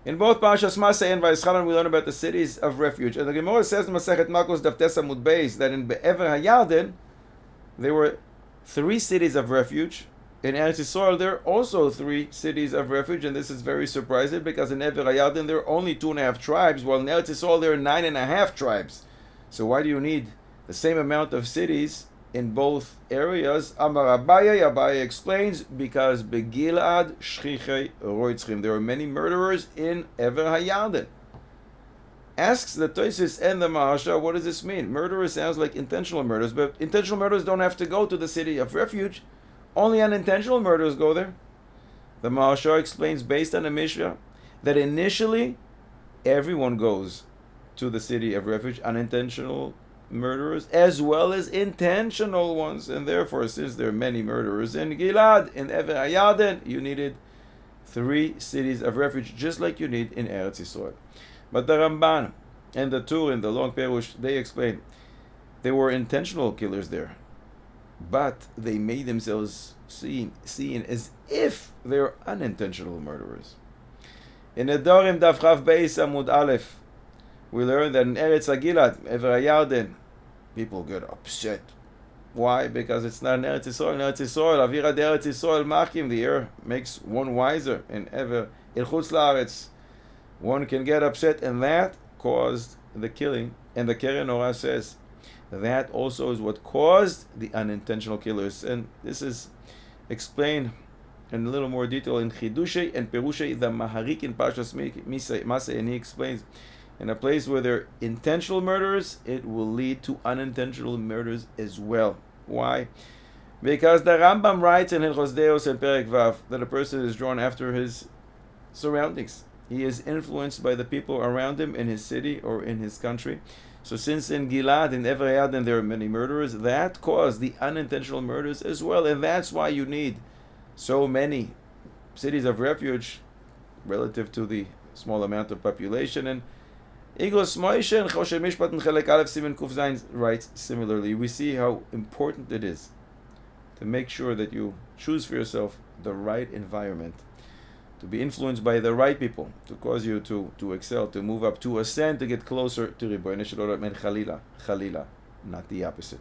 In both Parshas Massei and Vayischanan, we learn about the cities of refuge. And the Gemara says in Masechet Makos Daf Tes Amud Beis that in Be'ever HaYarden there were 3 cities of refuge. In Eretz Yisrael there are also 3 cities of refuge, and this is very surprising because in Ever HaYarden there are only 2.5 tribes, while in Eretz Yisrael there are 9.5 tribes. So why do you need the same amount of cities in both areas? Amar Abaye explains, because Begilad Shchichei Roitzchim, there are many murderers in Ever HaYarden. Asks the Tosfos and the Maharsha, what does this mean? Murderers sounds like intentional murders, but intentional murders don't have to go to the city of refuge. Only unintentional murders go there. The Maharsha explains, based on the Mishnah, that initially everyone goes to the city of refuge, unintentional murderers as well as intentional ones, and therefore, since there are many murderers in Gilad, in Ever HaYarden, you needed 3 cities of refuge, just like you need in Eretz Yisrael. But the Ramban and the Tur in the Long Perush, they explain there were intentional killers there, but they made themselves seen as if they're unintentional murderers. In Nedarim Daf Chav Beis Amud Aleph, we learn that in Eretz HaGilad, Ever HaYarden, people get upset. Why? Because it's not in Eretz Yisrael. In Eretz Yisrael, Avira de Eretz Yisrael Machim, the air makes one wiser. In Ever Il Chutz La'aretz, one can get upset, and that caused the killing. And the Keren Orah says that also is what caused the unintentional killers. And this is explained in a little more detail in Chidushei and Perushei, the Maharik in Parshas Massei, and he explains, in a place where there are intentional murders, it will lead to unintentional murders as well. Why? Because the Rambam writes in Hilchos Deos and Perek Vav that a person is drawn after his surroundings. He is influenced by the people around him in his city or in his country. So since in Gilad, in Ever HaYarden, there are many murderers, that caused the unintentional murders as well. And that's why you need so many cities of refuge relative to the small amount of population. And Igros Moshe and Choshen Mishpat and Chelek Aleph Siman Kuf Zayin writes similarly. We see how important it is to make sure that you choose for yourself the right environment, to be influenced by the right people, to cause you to excel, to move up, to ascend, to get closer to Ribono Shel Olam, and Chalila, not the opposite.